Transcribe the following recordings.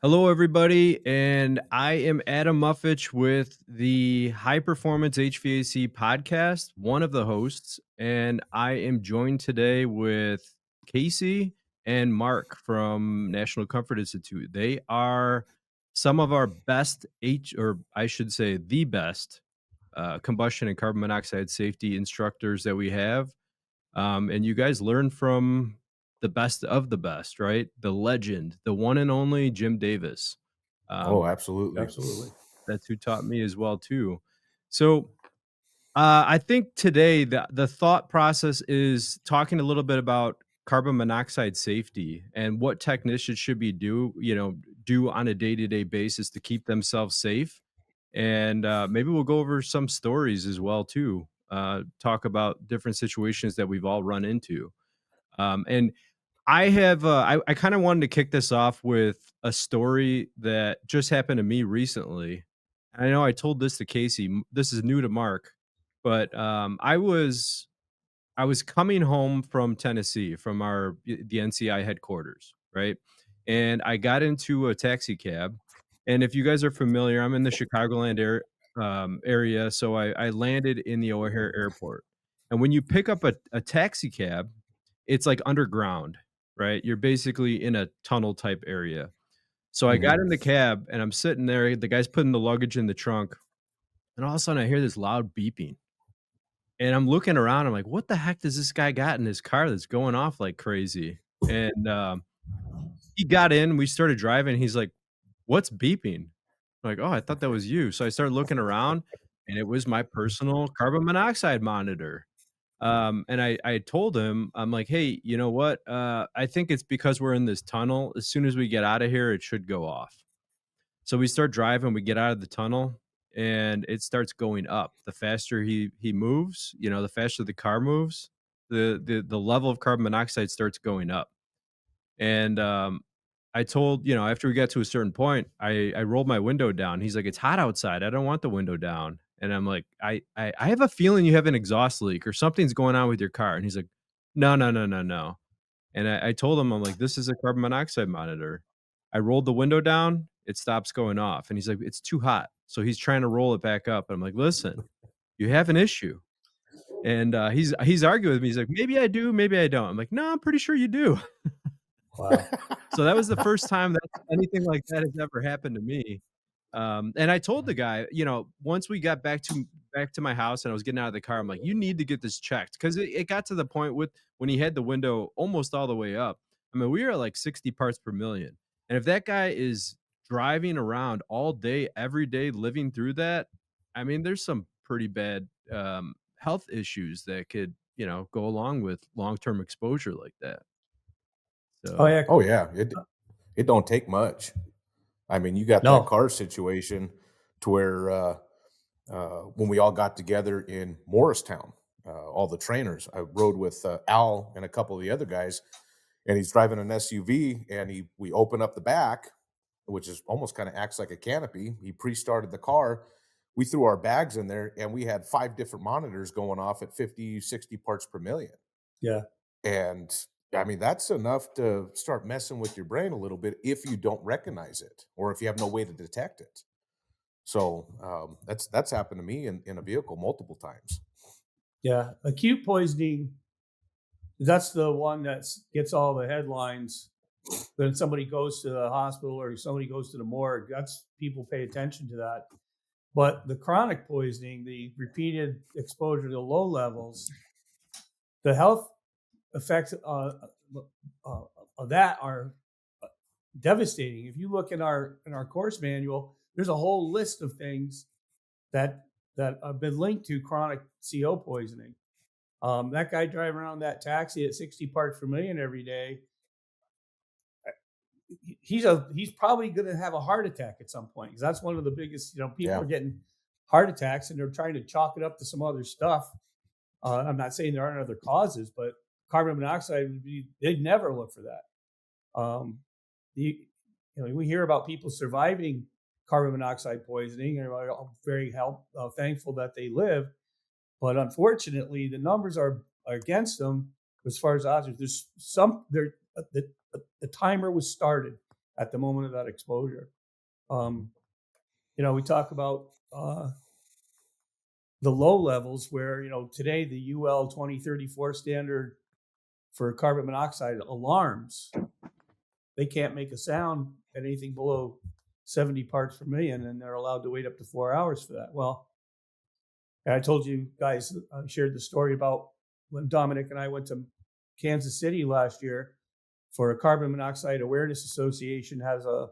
Hello, everybody, and I am Adam Mufich with the High Performance HVAC podcast, one of the hosts, and I am joined today with Casey and Mark from National Comfort Institute. They are some of our best or I should say, the best combustion and carbon monoxide safety instructors that we have. And you guys learn from the best of the best, right? The legend, the one and only Jim Davis. Oh, Um, absolutely. Absolutely. that's who taught me as well too. So I think today the thought process is talking a little bit about carbon monoxide safety and what technicians should be do on a day-to-day basis to keep themselves safe. And maybe we'll go over some stories as well too. Talk about different situations that we've all run into. And I kind of wanted to kick this off with a story that just happened to me recently. I know I told this to Casey. This is new to Mark, but I was coming home from Tennessee from the NCI headquarters, right? And I got into a taxi cab. And if you guys are familiar, I'm in the Chicagoland area, so I landed in the O'Hare Airport. And when you pick up a taxi cab, it's like underground, right? You're basically in a tunnel type area. So I got Mhm. in the cab and I'm sitting there. The guy's putting the luggage in the trunk, and all of a sudden I hear this loud beeping. And I'm looking around, I'm like, "What the heck does this guy got in his car that's going off like crazy?" And, he got in, we started driving, he's like, "What's beeping?" I'm like, "Oh, I thought that was you." So I started looking around, and it was my personal carbon monoxide monitor. And I told him, I'm like, "Hey, you know what? I think it's because we're in this tunnel. As soon as we get out of here, it should go off." So we start driving, we get out of the tunnel, and it starts going up. The faster he moves, the faster the car moves, the level of carbon monoxide starts going up. And I told, after we got to a certain point, I rolled my window down. He's like, "It's hot outside. I don't want the window down." And I'm like, I have a feeling you have an exhaust leak or something's going on with your car. And he's like, "No, no, no, no, no." And I told him, I'm like, "This is a carbon monoxide monitor." I rolled the window down, it stops going off. And he's like, "It's too hot." So he's trying to roll it back up. And I'm like, "Listen, you have an issue." And he's arguing with me. He's like, "Maybe I do, maybe I don't." I'm like, "No, I'm pretty sure you do." Wow. So that was the first time that anything like that has ever happened to me. And I told the guy, once we got back to my house and I was getting out of the car, I'm like, "You need to get this checked," because it got to the point with when he had the window almost all the way up. I mean, we were at like 60 parts per million. And if that guy is driving around all day, every day, living through that, I mean, there's some pretty bad health issues that could, go along with long-term exposure like that. Oh, So yeah. Oh, yeah. It don't take much. I mean, you got that No. car situation to where when we all got together in Morristown, all the trainers, I rode with Al and a couple of the other guys, and he's driving an SUV, and we open up the back, which is almost kind of acts like a canopy. He pre-started the car. We threw our bags in there, and we had 5 different monitors going off at 50, 60 parts per million. Yeah. And I mean, that's enough to start messing with your brain a little bit if you don't recognize it or if you have no way to detect it. So that's happened to me in a vehicle multiple times. Yeah. Acute poisoning, that's the one that gets all the headlines. When somebody goes to the hospital or somebody goes to the morgue, that's people pay attention to that. But the chronic poisoning, the repeated exposure to low levels, the health effects uh, of that are devastating. If you look in our course manual, there's a whole list of things that have been linked to chronic CO poisoning. That guy driving around that taxi at 60 parts per million every day, he's probably going to have a heart attack at some point because that's one of the biggest. People Yeah. are getting heart attacks and they're trying to chalk it up to some other stuff. I'm not saying there aren't other causes, but carbon monoxide would be. They'd never look for that. Um, we hear about people surviving carbon monoxide poisoning, and we're all very thankful that they live. But unfortunately, the numbers are against them as far as odds. There's some there. The timer was started at the moment of that exposure. We talk about the low levels where, today the UL 2034 standard for carbon monoxide alarms, they can't make a sound at anything below 70 parts per million, and they're allowed to wait up to 4 hours for that. Well, I told you guys, I shared the story about when Dominic and I went to Kansas City last year for a Carbon Monoxide Awareness Association has a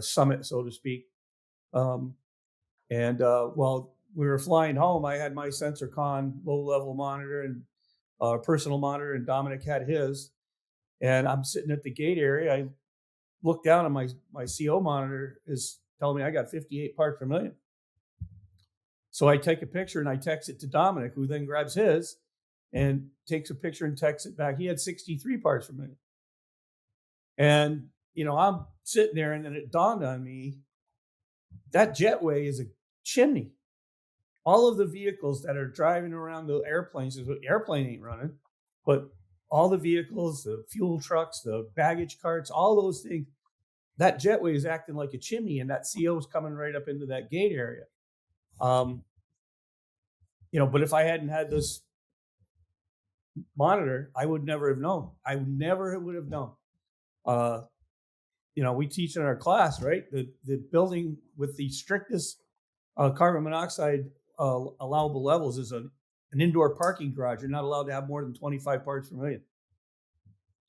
summit, so to speak. While we were flying home, I had my SensorCon low-level monitor and personal monitor, and Dominic had his. And I'm sitting at the gate area. I look down, and my CO monitor is telling me I got 58 parts per million. So I take a picture and I text it to Dominic, who then grabs his and takes a picture and texts it back. He had 63 parts per million. And, I'm sitting there, and then it dawned on me, that jetway is a chimney. All of the vehicles that are driving around the airplanes, the airplane ain't running, but all the vehicles, the fuel trucks, the baggage carts, all those things, that jetway is acting like a chimney, and that CO is coming right up into that gate area. But if I hadn't had this monitor, I would never have known. I never would have known. We teach in our class, right? The building with the strictest carbon monoxide allowable levels is an indoor parking garage. You're not allowed to have more than 25 parts per million.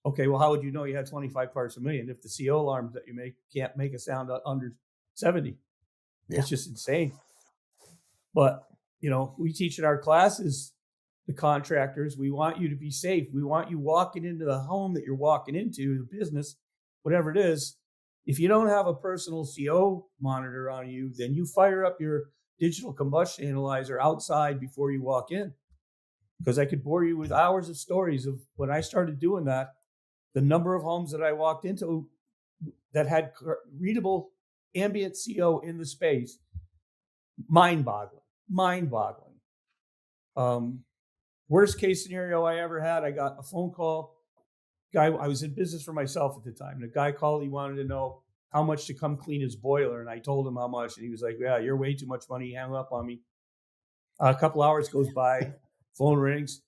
Okay, well, how would you know you had 25 parts per million if the CO alarms that you make can't make a sound under 70? Yeah. It's just insane. But, we teach in our classes, the contractors, we want you to be safe. We want you walking into the home that you're walking into, the business, whatever it is. If you don't have a personal CO monitor on you, then you fire up your digital combustion analyzer outside before you walk in. Because I could bore you with hours of stories of when I started doing that, the number of homes that I walked into that had readable ambient CO in the space, mind-boggling. Worst case scenario I ever had, I got a phone call. I was in business for myself at the time. The guy called, he wanted to know how much to come clean his boiler. And I told him how much. And he was like, yeah, you're way too much money. He hung up on me. A couple hours goes by, phone rings.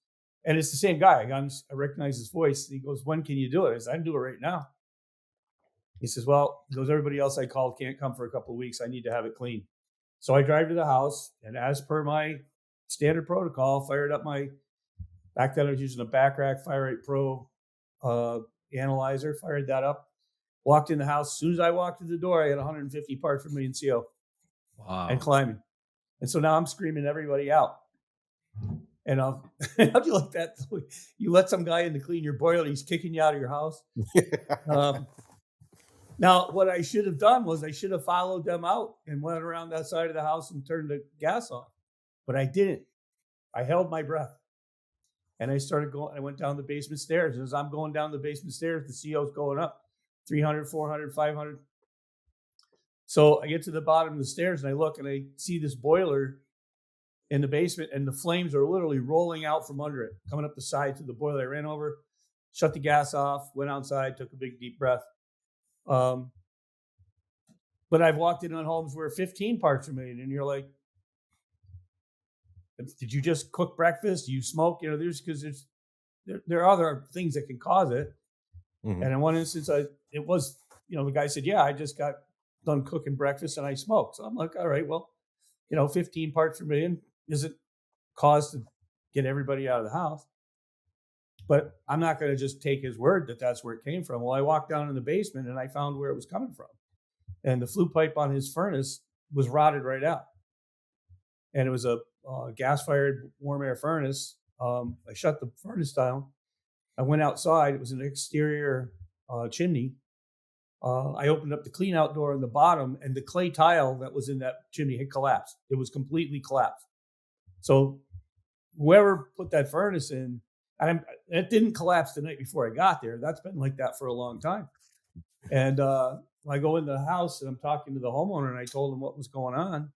And it's the same guy. I recognize his voice. He goes, when can you do it? I said, I can do it right now. He says, well, everybody else I called can't come for a couple of weeks. I need to have it clean. So I drive to the house, and as per my standard protocol, fired up back then I was using a Backrack FireRate Pro analyzer, fired that up, walked in the house. As soon as I walked through the door, I had 150 parts per million CO. Wow. And climbing. And so now I'm screaming everybody out. And how'd you like that? You let some guy in to clean your boiler, he's kicking you out of your house. Now, what I should have done was I should have followed them out and went around that side of the house and turned the gas on. But I didn't. I held my breath. And I started going, I went down the basement stairs. And as I'm going down the basement stairs, the CO's going up 300, 400, 500. So I get to the bottom of the stairs and I look and I see this boiler in the basement, and the flames are literally rolling out from under it, coming up the sides of the boiler. I ran over, shut the gas off, went outside, took a big deep breath. But I've walked in on homes where 15 parts per million, and you're like, did you just cook breakfast? Do you smoke? There are other things that can cause it. Mm-hmm. And in one instance, the guy said, yeah, I just got done cooking breakfast and I smoked. So I'm like, all right, well, 15 parts per million isn't cause to get everybody out of the house. But I'm not going to just take his word that that's where it came from. Well, I walked down in the basement and I found where it was coming from. And the flue pipe on his furnace was rotted right out. And it was a gas-fired warm air furnace. I shut the furnace down. I went outside. It was an exterior chimney. I opened up the clean out door on the bottom, and the clay tile that was in that chimney had collapsed. It was completely collapsed. So whoever put that furnace in, it didn't collapse the night before I got there. That's been like that for a long time. And I go into the house and I'm talking to the homeowner, and I told him what was going on.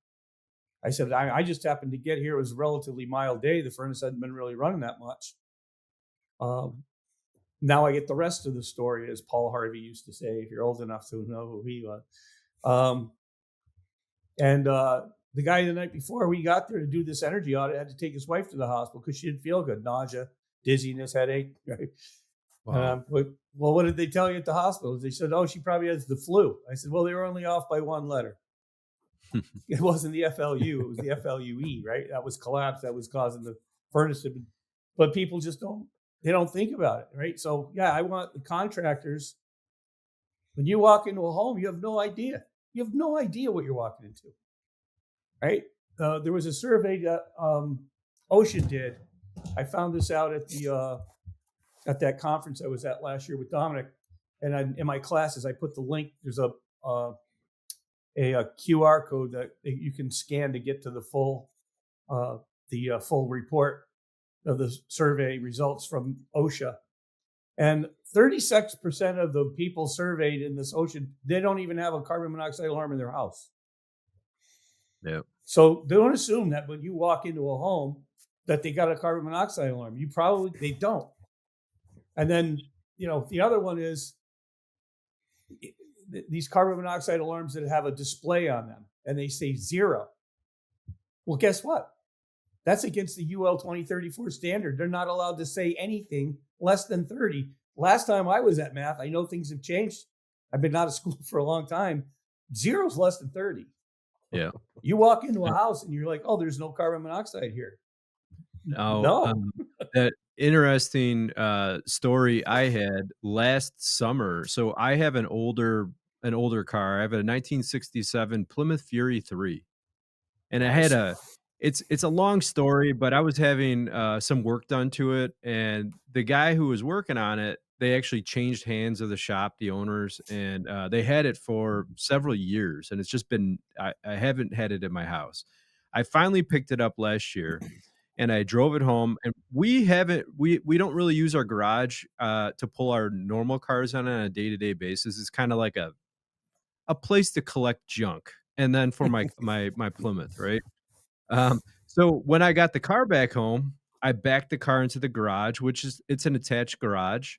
I said, I just happened to get here. It was a relatively mild day. The furnace hadn't been really running that much. Now I get the rest of the story, as Paul Harvey used to say, if you're old enough to know who he was. Um, and the guy the night before we got there to do this energy audit had to take his wife to the hospital because she didn't feel good, nausea, dizziness, headache. Right? Wow. Well, what did they tell you at the hospital? They said, "Oh, she probably has the flu." I said, "Well, they were only off by one letter. It wasn't the FLU; it was the FLUE, right? That was collapse that was causing the furnace to be." But people just don't think about it, right? So yeah, I want the contractors. When you walk into a home, you have no idea. You have no idea what you're walking into, right? There was a survey that OSHA did. I found this out at that conference I was at last year with Dominic, and in my classes I put the link. There's uh, a QR code that you can scan to get to uh, the full report of the survey results from OSHA. And 36% of the people surveyed in this ocean, they don't even have a carbon monoxide alarm in their house. Yeah. So don't assume that when you walk into a home that they got a carbon monoxide alarm. They don't. And then, the other one is these carbon monoxide alarms that have a display on them and they say 0. Well, guess what? That's against the UL 2034 standard. They're not allowed to say anything less than 30. Last time I was at math, I know things have changed. I've been out of school for a long time. 0 is less than 30. Yeah. You walk into a house and you're like, oh, there's no carbon monoxide here. Now, No. that interesting story I had last summer. So I have an older car. I have a 1967 Plymouth Fury 3. And I had Nice. it's a long story, but I was having, some work done to it, and the guy who was working on it, they actually changed hands of the shop, the owners, and, they had it for several years, and it's just been I haven't had it in my house. I finally picked it up last year, and I drove it home, and we don't really use our garage, to pull our normal cars on a day-to-day basis. It's kinda like a place to collect junk, and then for my Plymouth, right? So when I got the car back home, I backed the car into the garage, which is it's an attached garage,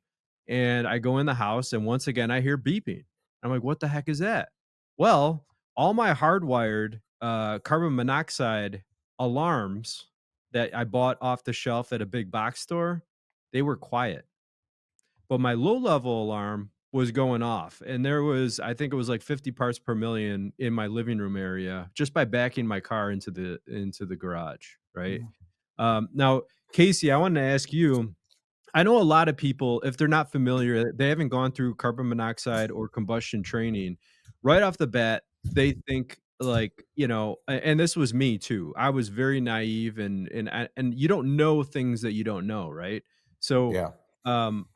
and I go in the house, and once again, I hear beeping. I'm like, "What the heck is that?" Well, all my hardwired, carbon monoxide alarms that I bought off the shelf at a big box store, they were quiet. But my low level alarm was going off, and there was I think it was like 50 parts per million in my living room area just by backing my car into the garage, right? Now, Casey, I wanted to ask you, I know a lot of people, if they're not familiar, they haven't gone through carbon monoxide or combustion training, right off the bat, they think like, and this was me too. I was very naive and you don't know things that you don't know, right? So, Yeah. um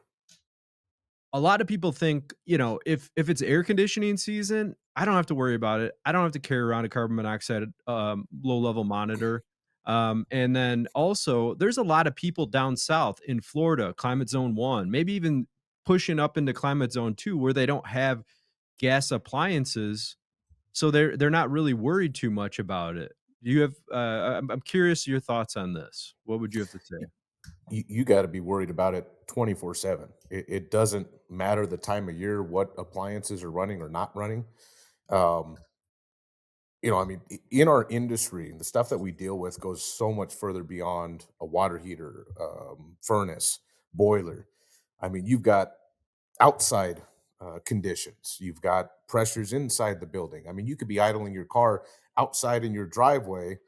a lot of people think, if it's air conditioning season, I don't have to worry about it. I don't have to carry around a carbon monoxide, low level monitor. And then also, there's a lot of people down south in Florida, climate zone 1, maybe even pushing up into climate zone 2, where they don't have gas appliances, so they're not really worried too much about it. You have, I'm curious your thoughts on this. What would you have to say? You got to be worried about it 24/7. It doesn't matter the time of year, what appliances are running or not running. Um, I mean, in our industry, the stuff that we deal with goes so much further beyond a water heater, furnace, boiler. I mean, you've got outside conditions. You've got pressures inside the building. I mean, you could be idling your car outside in your driveway,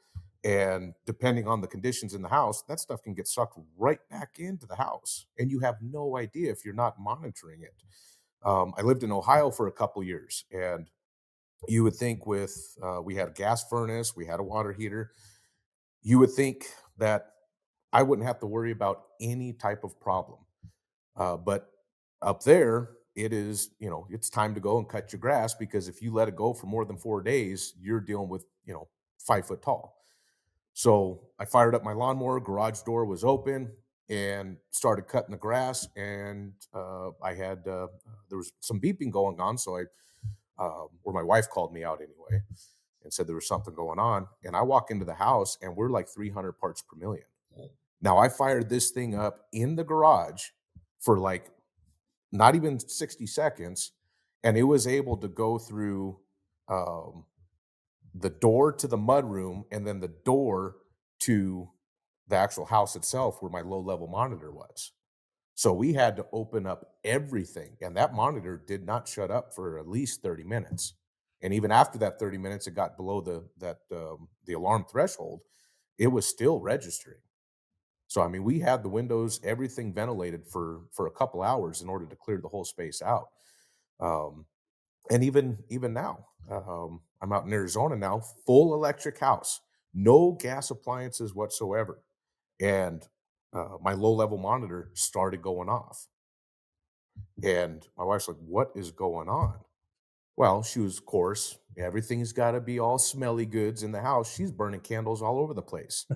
and depending on the conditions in the house, that stuff can get sucked right back into the house, and you have no idea if you're not monitoring it. I lived in Ohio for a couple years, and you would think with we had a gas furnace, we had a water heater. You would think that I wouldn't have to worry about any type of problem. But up there, it's time to go and cut your grass because if you let it go for more than 4 days, you're dealing with, 5 foot tall. So I fired up my lawnmower, garage door was open, and started cutting the grass. And there was some beeping going on. So or my wife called me out anyway and said there was something going on. And I walk into the house and we're like 300 parts per million. Now I fired this thing up in the garage for like not even 60 seconds, and it was able to go through um, the door to the mudroom and then the door to the actual house itself where my low level monitor was. So we had to open up everything, and that monitor did not shut up for at least 30 minutes. And even after that 30 minutes, it got below the alarm threshold. It was still registering. So I mean, we had the windows, everything ventilated for a couple hours in order to clear the whole space out. Um, and even now, I'm out in Arizona now, full electric house, no gas appliances whatsoever, and my low level monitor started going off, and my wife's like, "What is going on?" Well, she was, of course, everything's got to be all smelly goods in the house. She's burning candles all over the place.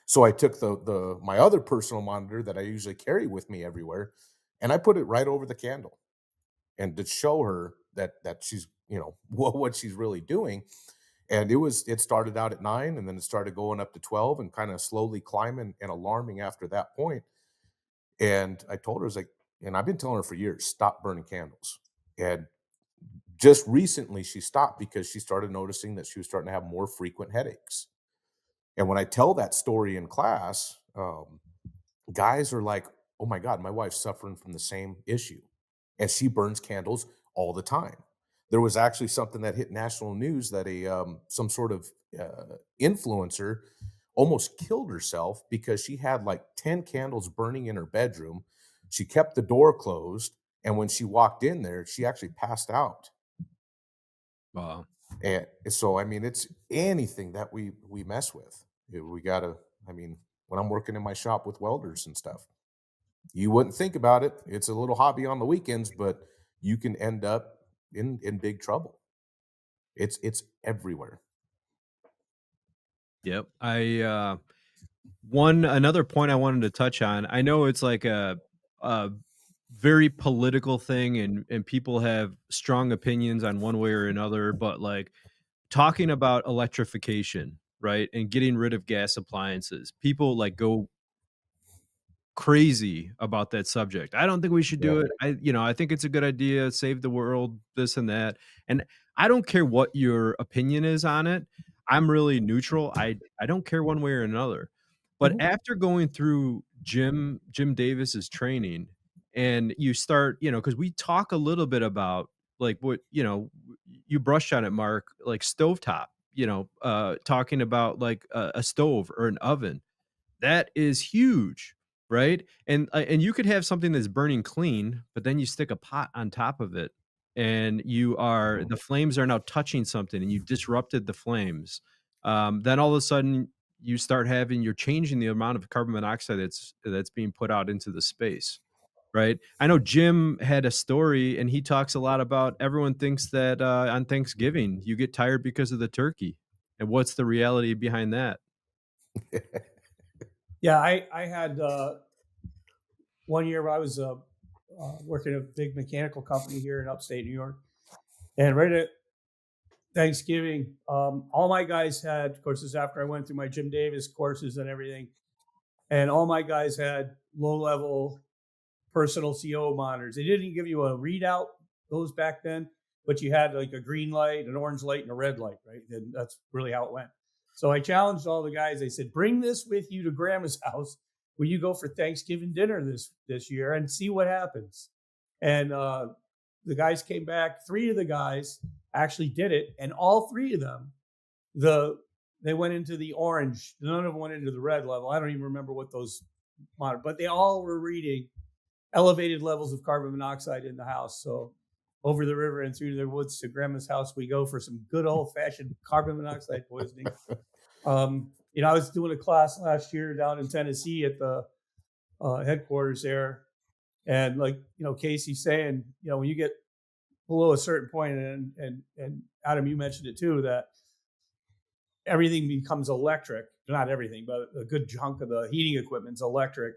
So I took the my other personal monitor that I usually carry with me everywhere, and I put it right over the candle, and to show her that she's what she's really doing. And it started out at 9, and then it started going up to 12 and kind of slowly climbing and alarming after that point. And I told her, I was like, and I've been telling her for years, stop burning candles. And just recently she stopped because she started noticing that she was starting to have more frequent headaches. And when I tell that story in class, guys are like, "Oh my god, my wife's suffering from the same issue, and she burns candles all the time." There was actually something that hit national news that a some sort of influencer almost killed herself because she had like 10 candles burning in her bedroom. She kept the door closed, and when she walked in there, she actually passed out. Wow. And so, I mean, it's anything that we mess with. We gotta. I mean, when I'm working in my shop with welders and stuff, you wouldn't think about it. It's a little hobby on the weekends, but you can end up in big trouble. It's everywhere. Yep. One another point I wanted to touch on. I know it's like a very political thing, and people have strong opinions on one way or another, but like talking about electrification, right? And getting rid of gas appliances. People like go crazy about that subject. I don't think we should Yeah. do it. I think it's a good idea, save the world, this and that. And I don't care what your opinion is on it. I'm really neutral. I don't care one way or another. But Mhm. after going through Jim Davis's training, and you start, because we talk a little bit about like what, you brushed on it, Mark, like stovetop, talking about like a stove or an oven that is huge, right? And you could have something that's burning clean, but then you stick a pot on top of it, and Mhm. the flames are now touching something, and you disrupted the flames. Then all of a sudden, you're changing the amount of carbon monoxide that's being put out into the space, right? I know Jim had a story, and he talks a lot about everyone thinks that on Thanksgiving you get tired because of the turkey, and what's the reality behind that? Yeah, I had one year where I was working at a big mechanical company here in upstate New York, and right at Thanksgiving, all my guys had, of course, this is after I went through my Jim Davis courses and everything, and all my guys had low level personal CO monitors. They didn't give you a readout, those back then, but you had like a green light, an orange light, and a red light, right? And that's really how it went. So I challenged all the guys. I said, bring this with you to grandma's house when you go for Thanksgiving dinner this year and see what happens. And the guys came back. 3 of the guys actually did it, and all 3 of them, the they went into the orange. None of them went into the red level. I don't even remember what those monitored, but they all were reading elevated levels of carbon monoxide in the house. So over the river and through the woods to grandma's house, we go for some good old fashioned carbon monoxide poisoning. I was doing a class last year down in Tennessee at the headquarters there. And like, Casey's saying, when you get below a certain point, and Adam, you mentioned it too, that everything becomes electric. Not everything, but a good chunk of the heating equipment's electric.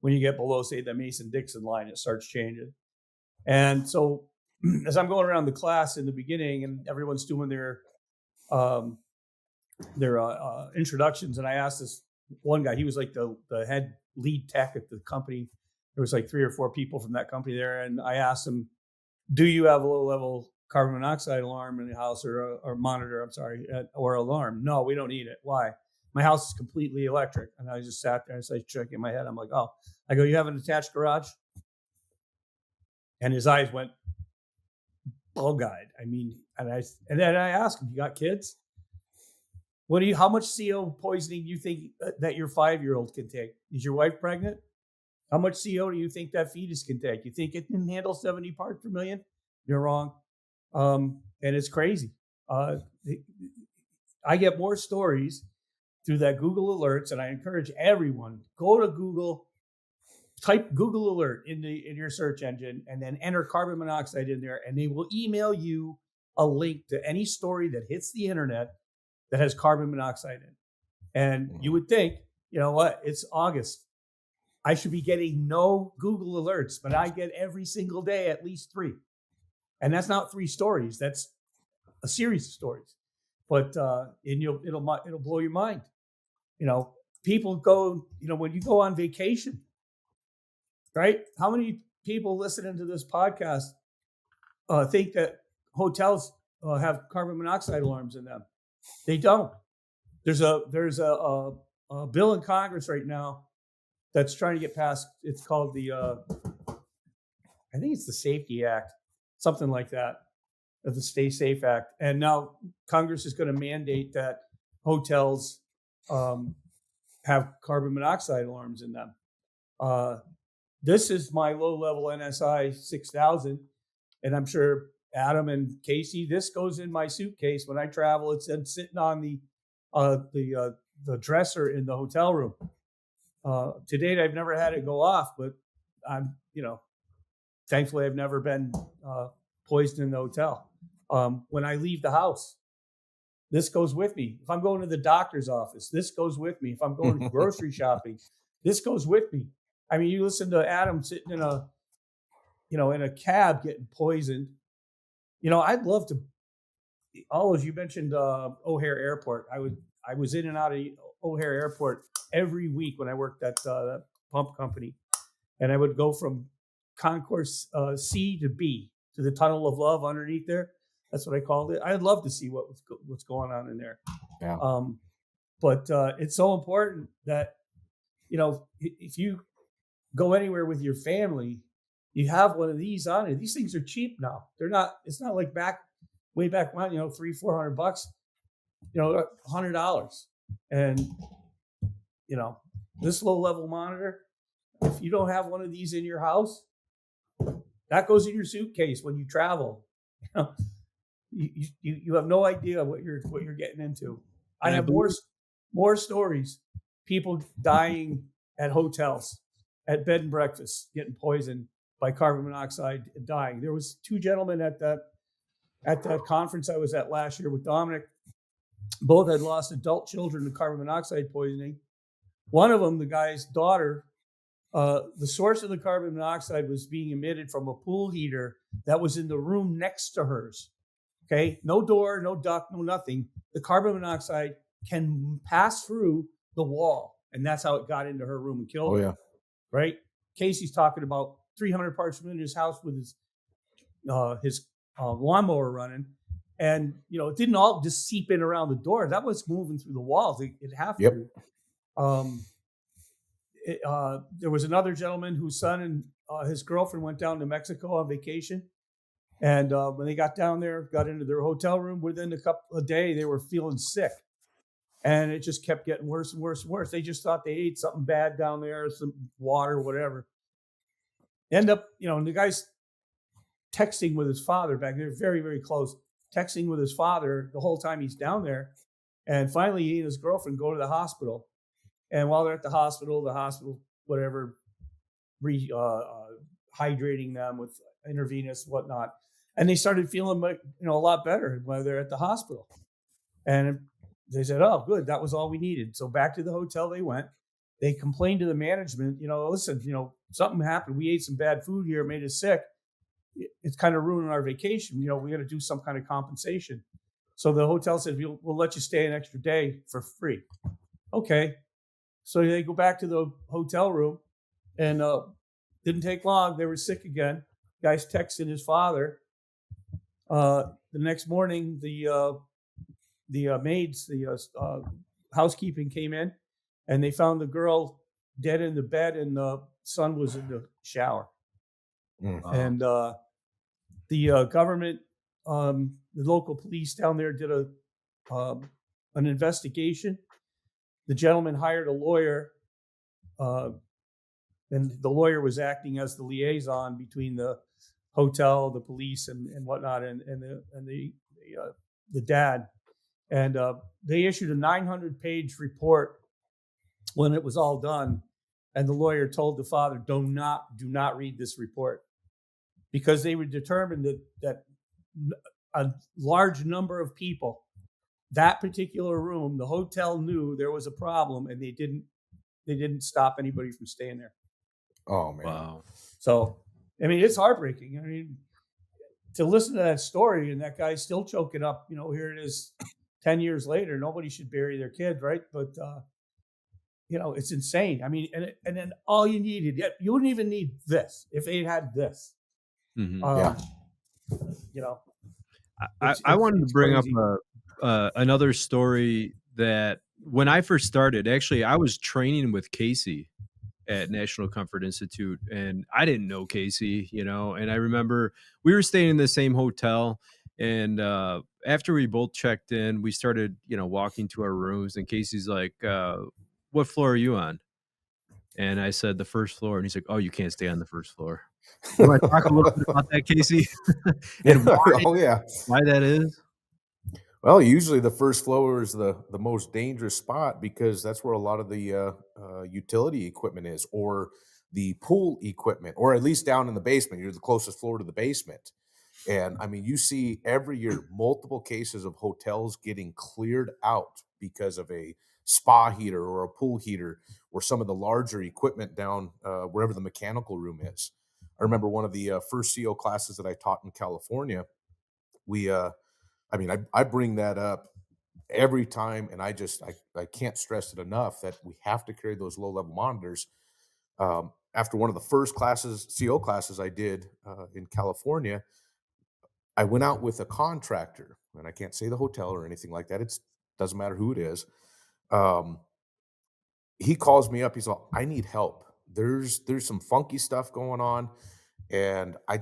When you get below, say, the Mason Dixon line, it starts changing. And so, as I'm going around the class in the beginning, and everyone's doing um, their introductions, and I asked this one guy. He was like the head lead tech at the company, There was like 3 or 4 people from that company there, and I asked them, "Do you have a low-level carbon monoxide alarm in the house or monitor? I'm sorry, or alarm?" "No, we don't need it." "Why?" "My house is completely electric." And I just sat there and started shaking my head. I'm like, "Oh." I go, "You have an attached garage?" And his eyes went bug-eyed. I mean, and then I asked him, "You got kids? How much CO poisoning do you think that your 5-year-old can take? Is your wife pregnant? How much CO do you think that fetus can take? You think it can handle 70 parts per million? You're wrong." And it's crazy. Uh, I get more stories through that Google alerts, and I encourage everyone, go to Google, type Google alert in your search engine, and then enter carbon monoxide in there, and they will email you a link to any story that hits the internet that has carbon monoxide in. And you would think, you know what, it's August, I should be getting no Google alerts, but I get every single day at least 3. And that's not 3 stories, that's a series of stories. But and it'll blow your mind. People go, when you go on vacation, right? How many people listening to this podcast think that hotels have carbon monoxide alarms in them? They don't. There's a bill in Congress right now that's trying to get passed. It's called I think it's the Safety Act, something like that, of the Stay Safe Act. And now Congress is going to mandate that hotels have carbon monoxide alarms in them. This is my low-level NSI 6000, and I'm sure Adam and Casey, this goes in my suitcase when I travel. It's sitting on the dresser in the hotel room. To date, I've never had it go off, but I'm, thankfully I've never been poisoned in the hotel. When I leave the house, this goes with me. If I'm going to the doctor's office, this goes with me. If I'm going grocery shopping, this goes with me. I mean, you listen to Adam sitting in a cab getting poisoned. I'd love to. As you mentioned O'Hare Airport. I was in and out of O'Hare Airport every week when I worked at that pump company, and I would go from concourse C to B to the Tunnel of Love underneath there. That's what I called it. I'd love to see what's going on in there. Yeah. But it's so important that if you go anywhere with your family, you have one of these on it. These things are cheap now. They're not. It's not like way back when, $300-400, $100, and this low level monitor. If you don't have one of these in your house, that goes in your suitcase when you travel. You have no idea what you're getting into. I have more stories. People dying at hotels, at bed and breakfast, getting poisoned by carbon monoxide and dying. There was 2 gentlemen at that conference I was at last year with Dominic. Both had lost adult children to carbon monoxide poisoning. One of them, the guy's daughter, the source of the carbon monoxide was being emitted from a pool heater that was in the room next to hers. Okay, no door, no duct, no nothing. The carbon monoxide can pass through the wall, and that's how it got into her room and killed her. Yeah. Right? Casey's talking about 300 parts per million in his house with his lawnmower running, and it didn't all just seep in around the door. That was moving through the walls. It have to. There was another gentleman whose son and his girlfriend went down to Mexico on vacation. And when they got down there, got into their hotel room, within a couple of days, they were feeling sick. And it just kept getting worse and worse and worse. They just thought they ate something bad down there, some water, whatever. End up, and the guy's texting with his father back there, very, very close, texting with his father the whole time he's down there. And finally, he and his girlfriend go to the hospital. And while they're at the hospital, whatever, hydrating them with intravenous, whatnot. And they started feeling a lot better while they're at the hospital. And they said, "Oh, good, that was all we needed." So back to the hotel they went. They complained to the management, "Listen, something happened. We ate some bad food here, it made us sick. It's kind of ruining our vacation. We got to do some kind of compensation." So the hotel said, "We'll let you stay an extra day for free." Okay. So they go back to the hotel room, and Didn't take long. They were sick again. Guy's texting his father. The next morning, the maids, the housekeeping came in, and they found the girl dead in the bed, and the son was in the shower. Mm. Wow. And the government, the local police down there did an investigation. The gentleman hired a lawyer, uh, and the lawyer was acting as the liaison between the hotel, the police, and whatnot, and the dad. And they issued a 900-page report when it was all done. And the lawyer told the father, do not read this report, because they were determined that a large number of people, that particular room, the hotel knew there was a problem, and they didn't stop anybody from staying there. Oh man. Wow. So, I mean, it's heartbreaking. I mean, to listen to that story and that guy's still choking up, here it is 10 years later. Nobody should bury their kid, right? But it's insane. I mean, and then all you needed, you wouldn't even need this if they had this. Mhm. Yeah. You know, I wanted to it's bring up crazy. another story that when I first started, actually, I was training with Casey at National Comfort Institute, and I didn't know Casey, and I remember we were staying in the same hotel, and after we both checked in, we started, walking to our rooms, and Casey's like, "What floor are you on?" And I said, "The first floor," and he's like, "Oh, you can't stay on the first floor." You want to talk a little bit about that, Casey, and Yeah. Oh yeah. why that is? Well, usually the first floor is the most dangerous spot because that's where a lot of the utility equipment is, or the pool equipment, or at least down in the basement. You're the closest floor to the basement. And I mean, you see every year multiple cases of hotels getting cleared out because of a spa heater or a pool heater or some of the larger equipment down wherever the mechanical room is. I remember one of the first CO classes that I taught in California. We, I mean, I bring that up every time, and I can't stress it enough that we have to carry those low level monitors. After one of the first classes, CO classes I did in California, I went out with a contractor, and I can't say the hotel or anything like that. It doesn't matter who it is. Um, he calls me up. He's like, "I need help. There's some funky stuff going on, and I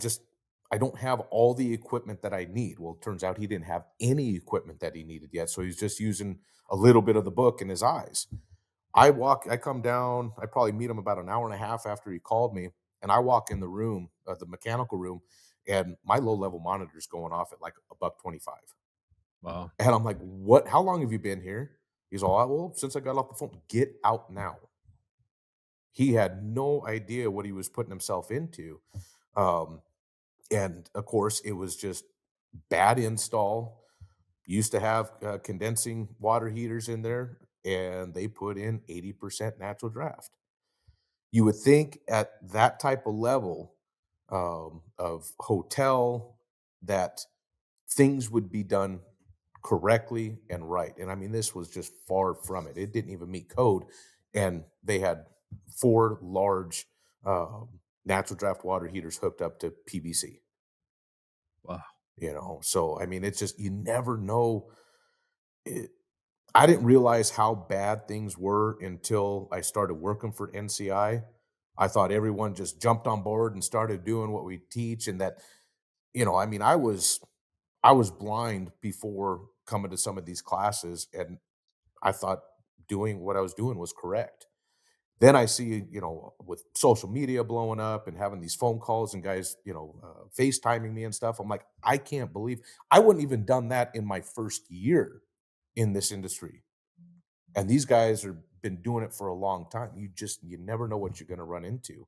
don't have all the equipment that I need." Well, it turns out he didn't have any equipment that he needed yet, so he's just using a little bit of the book in his eyes. I come down. I probably meet him about an hour and a half after he called me, and I walk in the room, the mechanical room, and my low level monitor's going off at like a buck 25. Wow. And I'm like, "What? How long have you been here?" He's all, "Well, since I got off the phone." Get out now. He had no idea what he was putting himself into. Um, and of course, it was just bad install. Used to have condensing water heaters in there, and they put in 80% natural draft. You would think at that type of level of hotel that things would be done correctly and right. And I mean, this was just far from it. It didn't even meet code. And they had four large natural draft water heaters hooked up to PVC, Wow. So I mean, it's just, you never know. It, I didn't realize how bad things were until I started working for NCI. I thought everyone just jumped on board and started doing what we teach, and that, I mean, I was blind before coming to some of these classes, and I thought doing what I was doing was correct. Then I see, with social media blowing up and having these phone calls and guys, FaceTiming me and stuff. I'm like, I can't believe I wouldn't even done that in my first year in this industry. And these guys are been doing it for a long time. You never know what you're going to run into.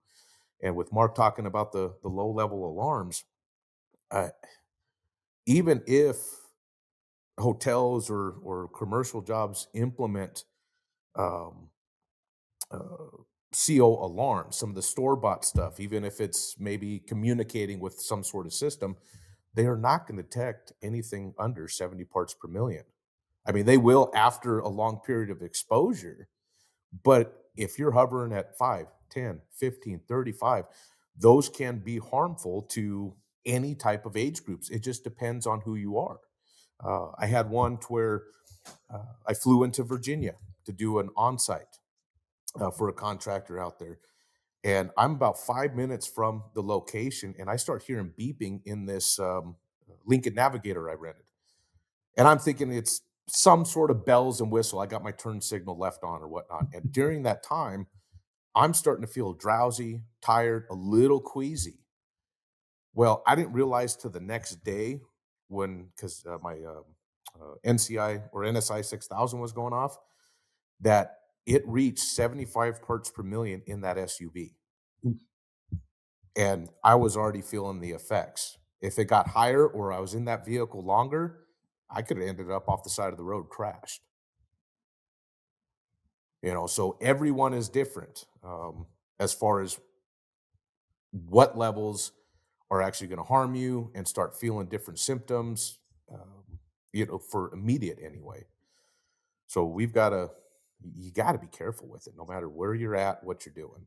And with Mark talking about the low level alarms, uh, even if hotels or commercial jobs implement um, uh, CO alarms, some of the store bought stuff, even if it's maybe communicating with some sort of system, they are not going to detect anything under 70 parts per million. I mean, they will after a long period of exposure, but if you're hovering at 5, 10, 15, 35, those can be harmful to any type of age groups. It just depends on who you are. I had one to where I flew into Virginia to do an on-site for a contractor out there, and I'm about 5 minutes from the location, and I start hearing beeping in this Lincoln Navigator I rented, and I'm thinking it's some sort of bells and whistle. I got my turn signal left on or whatnot, and during that time, I'm starting to feel drowsy, tired, a little queasy. Well, I didn't realize till the next day when because my NCI or NSI 6000 was going off that it reached 75 parts per million in that SUV. And I was already feeling the effects. If it got higher or I was in that vehicle longer, I could have ended up off the side of the road crashed. So everyone is different as far as what levels are actually going to harm you and start feeling different symptoms, for immediate anyway. So you got to be careful with it no matter where you're at, what you're doing.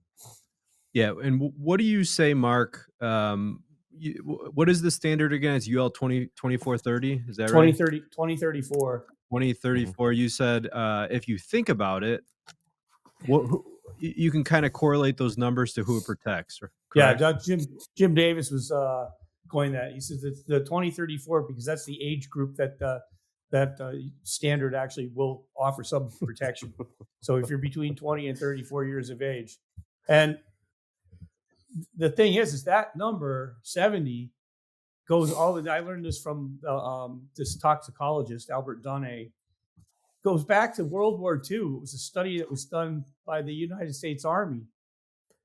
Yeah, and what do you say, Mark? What is the standard again? It's UL 2430. Is that right? 2034. 2034. You said if you think about it, you can kind of correlate those numbers to who it protects, Yeah, correct? Jim Davis was coined that. He says it's the 2034 because that's the age group that standard actually will offer some protection. So if you're between 20 and 34 years of age, and the thing is that number 70 goes all the. I learned this from this toxicologist Albert Dunne. Goes back to World War II. It was a study that was done by the United States Army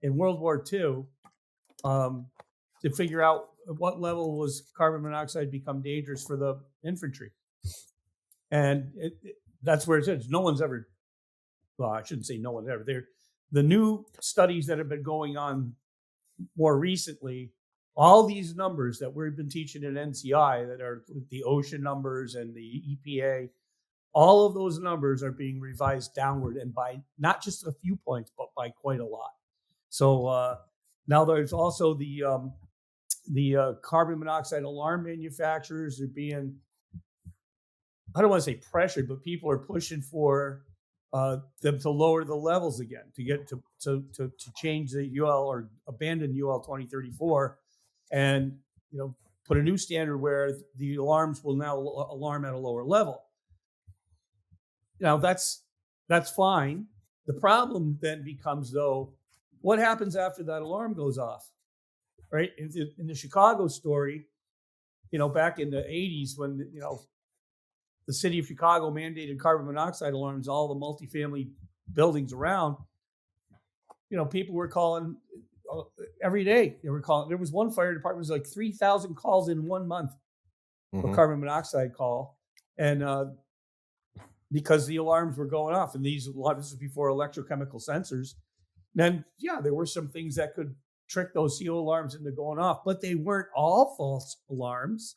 in World War II to figure out at what level was carbon monoxide become dangerous for the infantry. And that's where it is. No one's ever, well, I shouldn't say no one's ever. The new studies that have been going on more recently, all these numbers that we've been teaching at NCI that are the OSHA numbers and the EPA, all of those numbers are being revised downward and by not just a few points, but by quite a lot. So now there's also the carbon monoxide alarm manufacturers are being, I don't want to say pressured, but people are pushing for them to lower the levels again to get to change the UL or abandon UL 2034 and put a new standard where the alarms will now alarm at a lower level. Now that's fine. The problem then becomes though, what happens after that alarm goes off? Right? In the Chicago story, back in the 80s when the city of Chicago mandated carbon monoxide alarms, all the multifamily buildings around, people were calling every day. They were calling. There was one fire department, was like 3,000 calls in 1 month, a carbon monoxide call. And because the alarms were going off, and this was before electrochemical sensors, then, yeah, there were some things that could trick those CO alarms into going off, but they weren't all false alarms.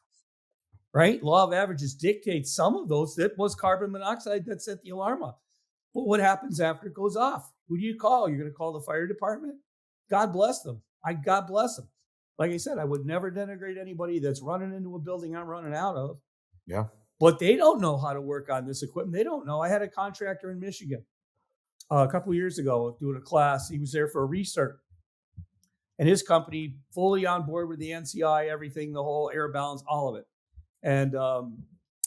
Right? Law of averages dictates some of those that was carbon monoxide that set the alarm off. But what happens after it goes off? Who do you call? You're going to call the fire department? God bless them. God bless them. Like I said, I would never denigrate anybody that's running into a building I'm running out of. Yeah. But they don't know how to work on this equipment. They don't know. I had a contractor in Michigan a couple of years ago doing a class. He was there for a recert. And his company fully on board with the NCI, everything, the whole air balance, all of it. And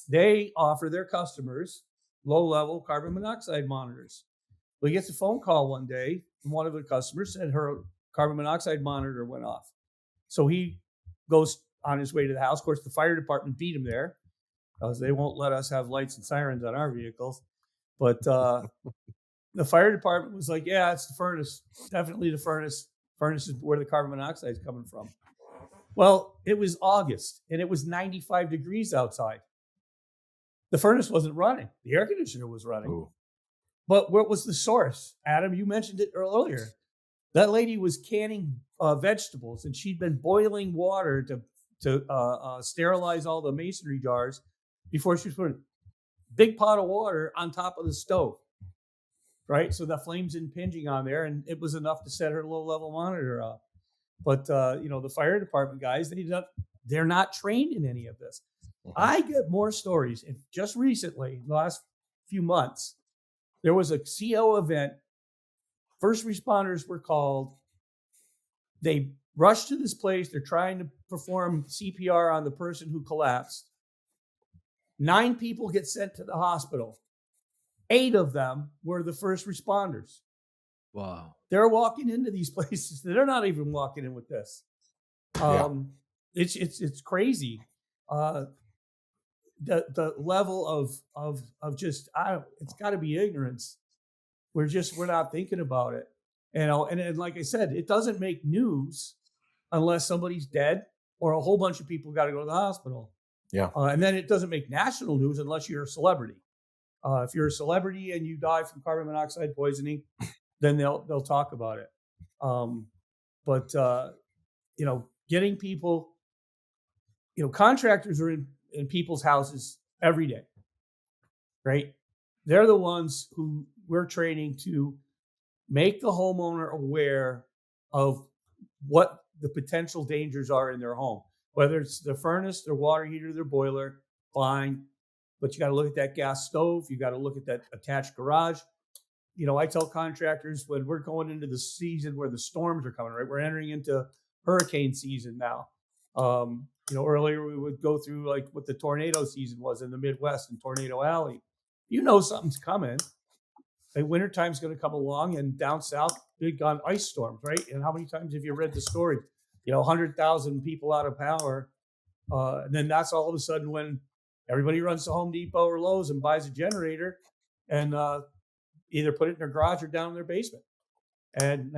they offer their customers low-level carbon monoxide monitors. Well, he gets a phone call one day from one of the customers said her carbon monoxide monitor went off. So he goes on his way to the house. Of course, the fire department beat him there because they won't let us have lights and sirens on our vehicles. But the fire department was like, yeah, it's the furnace. Definitely the furnace. Furnace is where the carbon monoxide is coming from. Well, it was August and it was 95 degrees outside. The furnace wasn't running. The air conditioner was running. Ooh. But what was the source? Adam, you mentioned it earlier. That lady was canning vegetables and she'd been boiling water to sterilize all the masonry jars before she was putting a big pot of water on top of the stove. Right? So the flames impinging on there, and it was enough to set her low-level monitor up. But the fire department guys, they're not trained in any of this. Mhm. I get more stories. And just recently, the last few months, there was a CO event. First responders were called. They rush to this place. They're trying to perform CPR on the person who collapsed. 9 people get sent to the hospital. 8 of them were the first responders. Wow. They're walking into these places. They're not even walking in with this. Yeah. It's crazy. Uh, the level of just I don't. It's got to be ignorance. We're not thinking about it. And like I said, it doesn't make news unless somebody's dead or a whole bunch of people got to go to the hospital. Yeah. And then it doesn't make national news unless you're a celebrity. If you're a celebrity and you die from carbon monoxide poisoning, then they'll talk about it. Um, but getting people, contractors are in people's houses every day, right? They're the ones who we're training to make the homeowner aware of what the potential dangers are in their home, whether it's their furnace, their water heater, their boiler, fine. But you got to look at that gas stove. You got to look at that attached garage. I tell contractors when we're going into the season where the storms are coming, right? We're entering into hurricane season now. Earlier we would go through like what the tornado season was in the Midwest and Tornado Alley. Something's coming. Wintertime's going to come along, and down south, big on ice storms, right? And how many times have you read the story? 100,000 people out of power. And then that's all of a sudden when everybody runs to Home Depot or Lowe's and buys a generator and either put it in their garage or down in their basement. And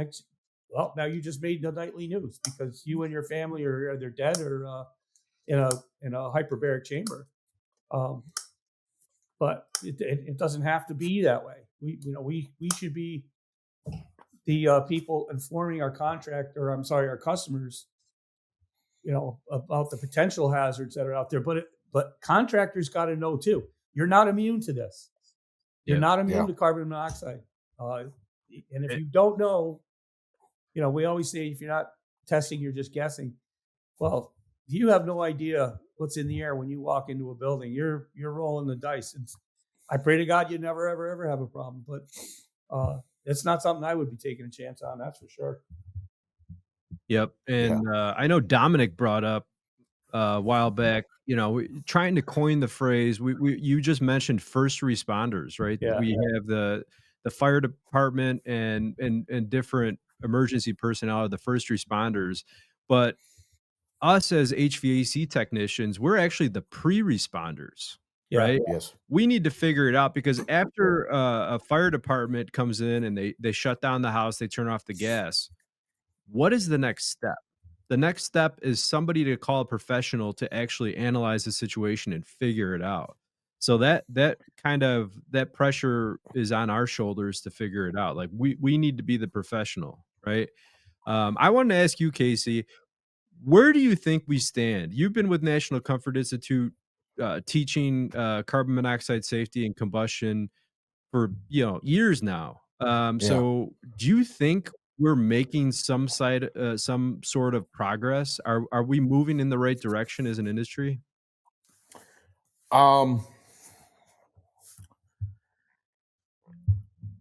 now you just made the nightly news because you and your family are either dead or in a hyperbaric chamber. Um, but it doesn't have to be that way. We should be the people informing our customers, about the potential hazards that are out there. But contractors got to know too. You're not immune to this. You're Yep. not immune Yeah. to carbon monoxide. And if Eh, you don't know, we always say if you're not testing, you're just guessing. Well, you have no idea what's in the air when you walk into a building. You're rolling the dice. And I pray to God you never ever ever have a problem. But it's not something I would be taking a chance on. That's for sure. Yep. Yeah. And I know Dominic brought up a while back, trying to coin the phrase. You just mentioned first responders, right? Yeah. We have the fire department and different emergency personnel are the first responders, but us as HVAC technicians, we're actually the pre-responders, Yeah. right? Yes. We need to figure it out because after a fire department comes in and they shut down the house, they turn off the gas. What is the next step? The next step is somebody to call a professional to actually analyze the situation and figure it out. So that pressure is on our shoulders to figure it out. Like we need to be the professional, right? I wanted to ask you, Casey, where do you think we stand? You've been with National Comfort Institute, teaching carbon monoxide safety and combustion for years now. Yeah. So do you think we're making some sort of progress? Are we moving in the right direction as an industry? Um,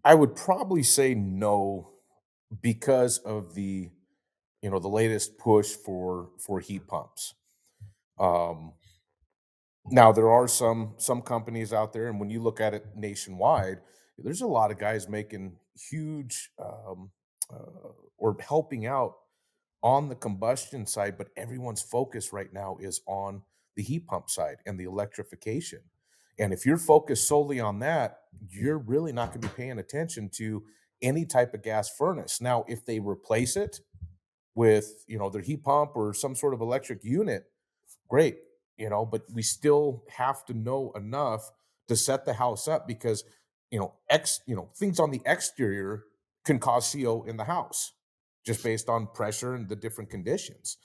I would probably say no because of the latest push for heat pumps. Um, Now there are some companies out there, and when you look at it nationwide, there's a lot of guys making huge or helping out on the combustion side, but everyone's focus right now is on the heat pump side and the electrification. And if you're focused solely on that, you're really not going to be paying attention to any type of gas furnace. Now, if they replace it with, their heat pump or some sort of electric unit, great, but we still have to know enough to set the house up because, things on the exterior can cause CO in the house just based on pressure and the different conditions.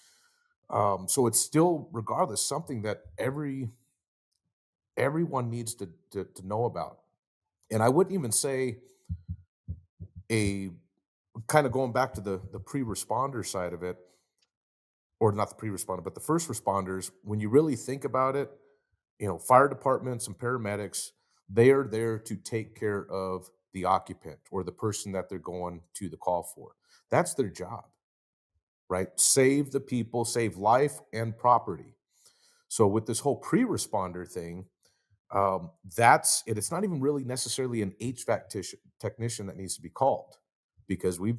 So it's still, regardless, something that everyone needs to know about. And I wouldn't even say a kind of going back to the pre-responder side of it. or not the pre-responder, but the first responders, when you really think about it, fire departments and paramedics, they are there to take care of the occupant or the person that they're going to the call for. That's their job, right? Save the people, save life and property. So with this whole pre-responder thing, that's it. It's not even really necessarily an technician that needs to be called because we're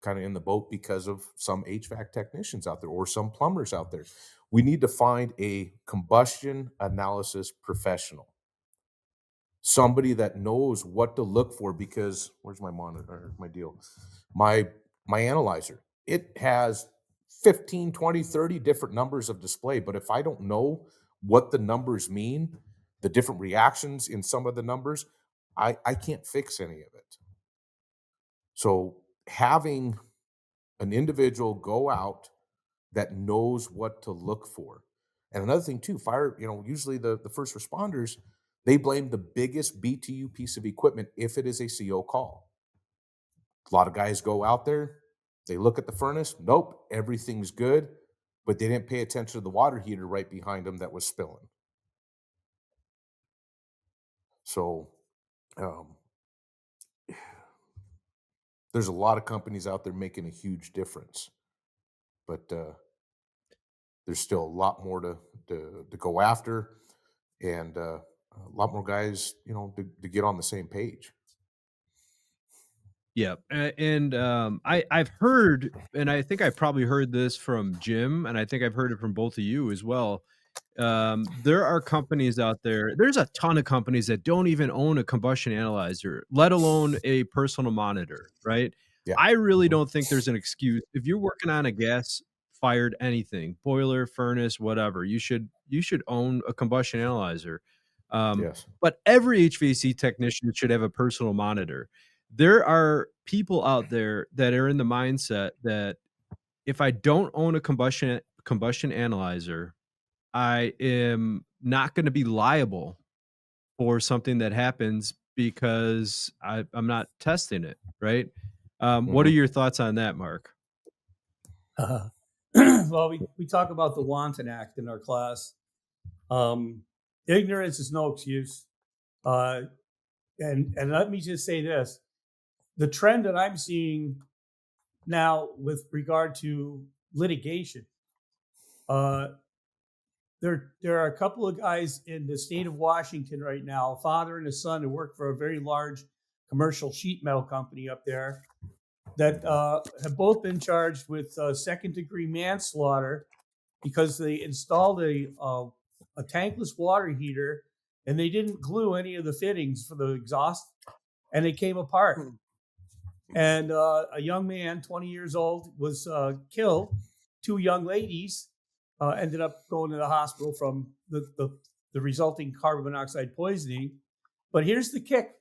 kind of in the boat because of some HVAC technicians out there or some plumbers out there. We need to find a combustion analysis professional, somebody that knows what to look for because where's my monitor, my deal, my my analyzer. It has 15, 20, 30 different numbers of display, but if I don't know what the numbers mean, the different reactions in some of the numbers, I can't fix any of it. So having an individual go out that knows what to look for. And another thing too, fire, usually the first responders, they blame the biggest BTU piece of equipment if it is a CO call. A lot of guys go out there, they look at the furnace, nope, everything's good, but they didn't pay attention to the water heater right behind them that was spilling. So um, there's a lot of companies out there making a huge difference, but there's still a lot more to go after, and a lot more guys, to get on the same page. Yeah, and, I've heard, and I think I probably heard this from Jim, and I think I've heard it from both of you as well. There are companies out there, there's a ton of companies that don't even own a combustion analyzer, let alone a personal monitor, right? Yeah. I really Mhm. don't think there's an excuse. If you're working on a gas-fired anything, boiler, furnace, whatever, you should own a combustion analyzer. Yes. But every HVAC technician should have a personal monitor. There are people out there that are in the mindset that if I don't own a combustion analyzer, I am not gonna be liable for something that happens because I'm not testing it, right? What are Mhm. your thoughts on that, Mark? Well, we talk about the Wanton Act in our class. Um, Ignorance is no excuse. Uh, and let me just say this: the trend that I'm seeing now with regard to litigation, uh, there are a couple of guys in the state of Washington right now, a father and a son who work for a very large commercial sheet metal company up there that have both been charged with second degree manslaughter because they installed a tankless water heater and they didn't glue any of the fittings for the exhaust and it came apart. And a young man, 20 years old, was killed. Two young ladies ended up going to the hospital from the resulting carbon monoxide poisoning. But here's the kick.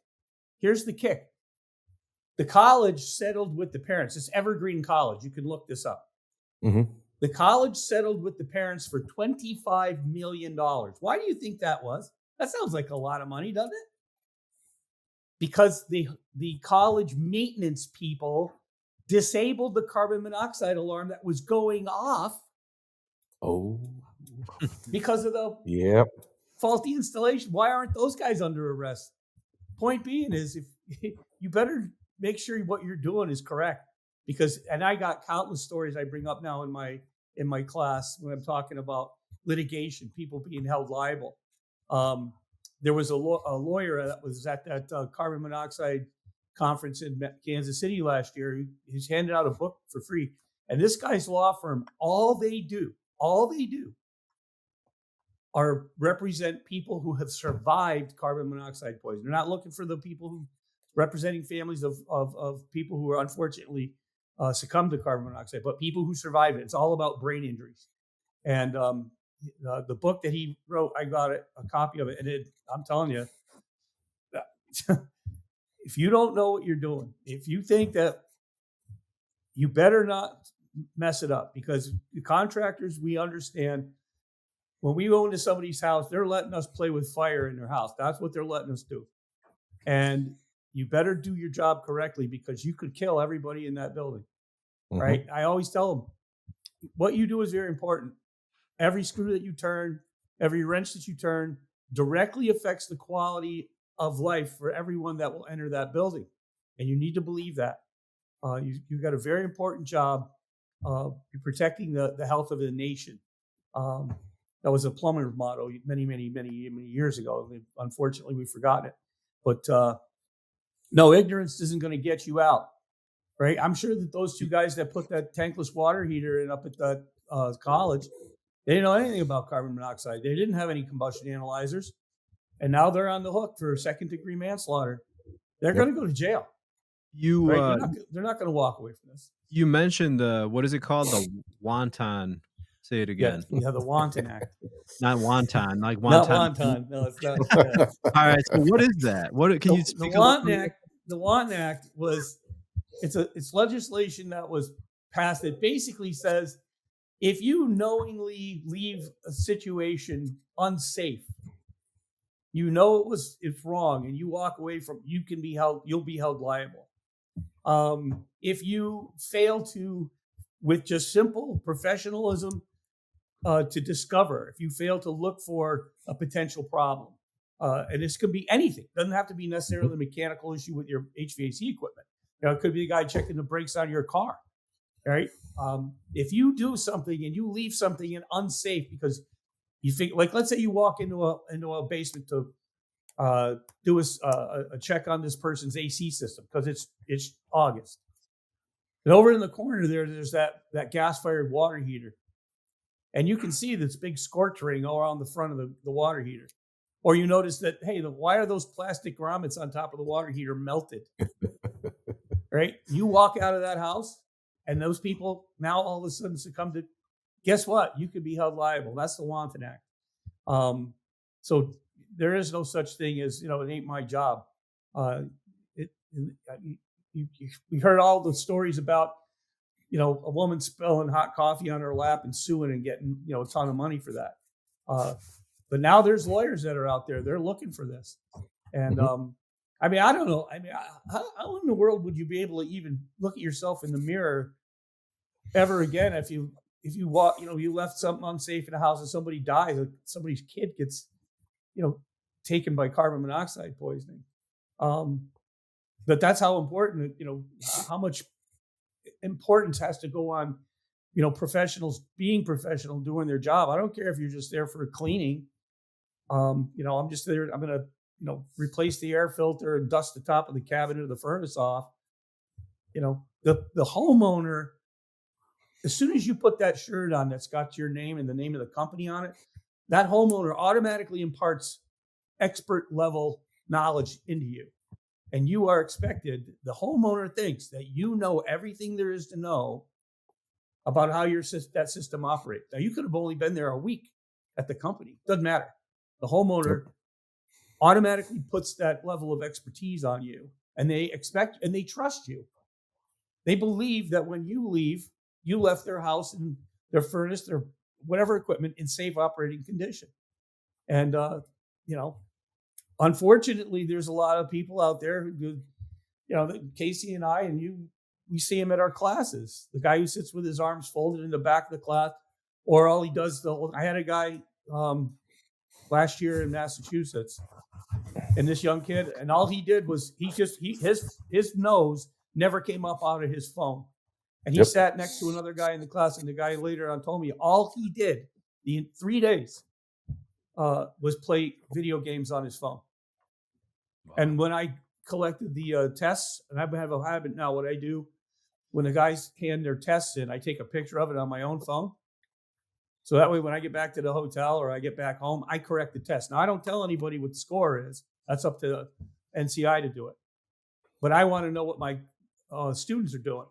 Here's the kick. The college settled with the parents. It's Evergreen College. You can look this up. Mhm. The college settled with the parents for $25 million. Why do you think that was? That sounds like a lot of money, doesn't it? Because the college maintenance people disabled the carbon monoxide alarm that was going off Oh, because of the yep. faulty installation. Why aren't those guys under arrest? Point being is if you better make sure what you're doing is correct because and I got countless stories I bring up now in my class when I'm talking about litigation, people being held liable. Um, there was a lawyer that was at that carbon monoxide conference in Kansas City last year. He's handed out a book for free, and this guy's law firm, all they do are represent people who have survived carbon monoxide poisoning. They're not looking for the people who representing families of people who are unfortunately succumbed to carbon monoxide, but people who survived it. It's all about brain injuries. And the book that he wrote, I got a copy of it, and I'm telling you, if you don't know what you're doing, if you think that you better not mess it up, because the contractors, we understand when we go into somebody's house, they're letting us play with fire in their house. That's what they're letting us do. And you better do your job correctly because you could kill everybody in that building, right? Mhm. I always tell them what you do is very important. Every screw that you turn, every wrench that you turn directly affects the quality of life for everyone that will enter that building. And you need to believe that. You've got a very important job. You're protecting the health of the nation. That was a plumber's motto many years ago. Unfortunately, we've forgotten it. But no, ignorance isn't going to get you out, right? I'm sure that those two guys that put that tankless water heater in up at the college, they didn't know anything about carbon monoxide. They didn't have any combustion analyzers, and now they're on the hook for second-degree manslaughter. They're Yep. going to go to jail, You right? They're not going to walk away from this. you mentioned the what is it called? The Wanton. Say it again. Yeah, the Wanton Act. Not wonton, like Not wonton. wonton. No, it's not. Yeah. All right. So what is that? What can you The speak a little Wanton bit? Act. The Wanton Act it's legislation that was passed that basically says if you knowingly leave a situation unsafe, it's wrong, and you walk away from, you'll be held liable. If you fail to, with just simple professionalism, to discover, if you fail to look for a potential problem, and this could be anything, doesn't have to be necessarily a mechanical issue with your HVAC equipment. It could be a guy checking the brakes on your car, right? If you do something and you leave something in unsafe because you think, like, let's say you walk into a basement to do a check on this person's AC system because it's August, and over in the corner there's that gas-fired water heater, and you can see this big scorch ring all around the front of the water heater. Or you notice that, hey, why are those plastic grommets on top of the water heater melted? Right? You walk out of that house, and those people now all of a sudden succumb to, guess what? You could be held liable. That's the Wanton Act. So there is no such thing as, it ain't my job. We heard all the stories about, a woman spilling hot coffee on her lap and suing and getting, a ton of money for that. But now there's lawyers that are out there. They're looking for this. And I don't know. How in the world would you be able to even look at yourself in the mirror ever again if you walk, you left something unsafe in a house and somebody dies, or somebody's kid gets, taken by carbon monoxide poisoning. But that's how important, how much importance has to go on, professionals being professional, doing their job. I don't care if you're just there for cleaning. I'm just there. I'm going to, replace the air filter and dust the top of the cabinet or the furnace off. The homeowner, as soon as you put that shirt on that's got your name and the name of the company on it, that homeowner automatically imparts expert level knowledge into you. And you are expected, the homeowner thinks that you know everything there is to know about how that system operates. Now, you could have only been there a week at the company. Doesn't matter. The homeowner automatically puts that level of expertise on you, and they expect and they trust you. They believe that when you leave, you left their house and their furnace, their whatever equipment in safe operating condition. And, unfortunately, there's a lot of people out there who do, Casey and I, and we see him at our classes. The guy who sits with his arms folded in the back of the class, or all he does, I had a guy last year in Massachusetts, and this young kid, and all he did was his nose never came up out of his phone. And he sat next to another guy in the class, and the guy later on told me all he did the 3 days was play video games on his phone. Wow. And when I collected the tests, and I have a habit now, what I do when the guys hand their tests in, I take a picture of it on my own phone. So that way, when I get back to the hotel or I get back home, I correct the test. Now, I don't tell anybody what the score is. That's up to the NCI to do it. But I want to know what my students are doing.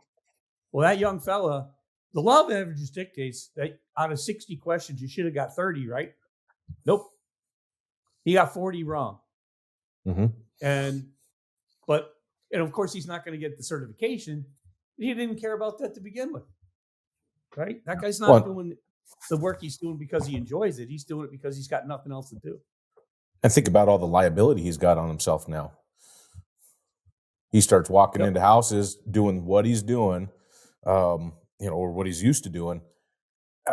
Well, that young fella, the law of averages dictates that out of 60 questions, you should have got 30, right? Nope. He got 40 wrong. Mm-hmm. And of course, he's not going to get the certification. He didn't care about that to begin with, right? That guy's not doing the work he's doing because he enjoys it. He's doing it because he's got nothing else to do. And think about all the liability he's got on himself now. He starts walking into houses doing what he's doing, or what he's used to doing,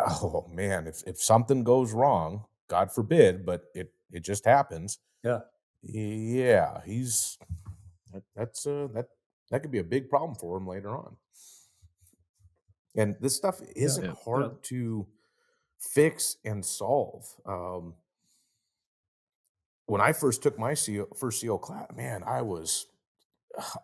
Oh man, if something goes wrong, God forbid, but it just happens. Yeah, Yeah, that could be a big problem for him later on. And this stuff yeah, isn't Yeah. yeah. hard to fix and solve. When I first took my first CO class, man,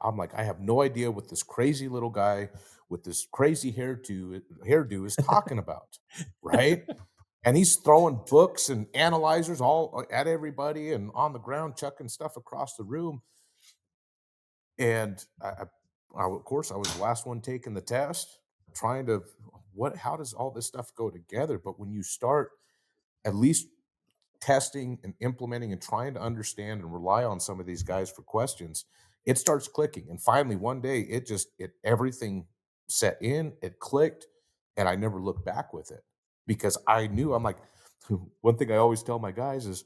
I'm like, I have no idea what this crazy little guy with this crazy hairdo is talking about, right? And he's throwing books and analyzers all at everybody and on the ground, chucking stuff across the room. And of course, I was the last one taking the test, trying to how does all this stuff go together? But when you start at least testing and implementing and trying to understand and rely on some of these guys for questions, it starts clicking. And finally, one day, it everything set in, it clicked, and I never looked back with it because I knew I'm like, one thing I always tell my guys is,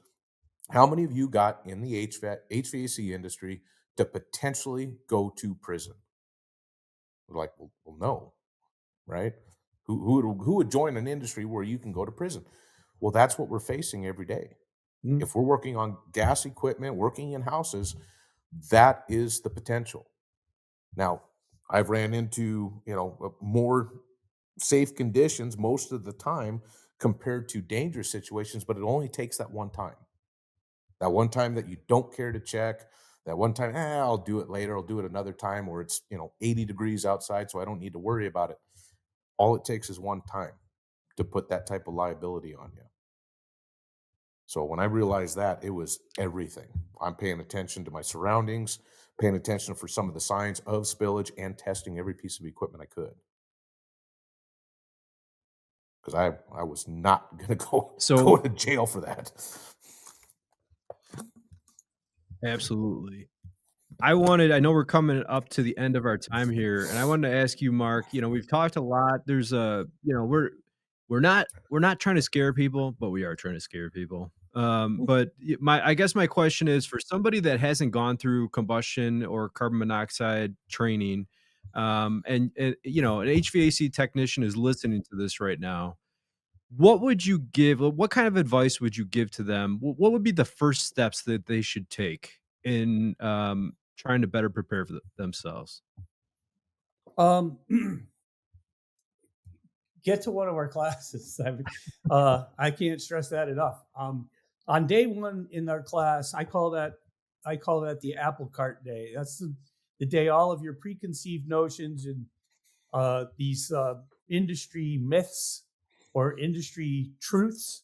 how many of you got in the HVAC industry to potentially go to prison? We're like, well, no, right? Who would join an industry where you can go to prison? Well, that's what we're facing every day. Mm, If we're working on gas equipment, working in houses, that is the potential. Now, I've ran into, more safe conditions most of the time compared to dangerous situations, but it only takes that one time. That one time that you don't care to check, that one time, I'll do it later, I'll do it another time where it's, 80 degrees outside, so I don't need to worry about it. All it takes is one time to put that type of liability on you. So when I realized that, it was everything. I'm paying attention to my surroundings, paying attention for some of the signs of spillage, and testing every piece of equipment I could because I was not going to go go So to jail for that. absolutely. I know we're coming up to the end of our time here, and I wanted to ask you, Mark, we've talked a lot. There's we're not trying to scare people, but we are trying to scare people. But I guess my question is for somebody that hasn't gone through combustion or carbon monoxide training, and an HVAC technician is listening to this right now. What kind of advice would you give to them? What would be the first steps that they should take in, trying to better prepare for themselves? Um, get to one of our classes. I can't stress that enough. On day one in our class, I call that the apple cart day. That's the day all of your preconceived notions and these industry myths or industry truths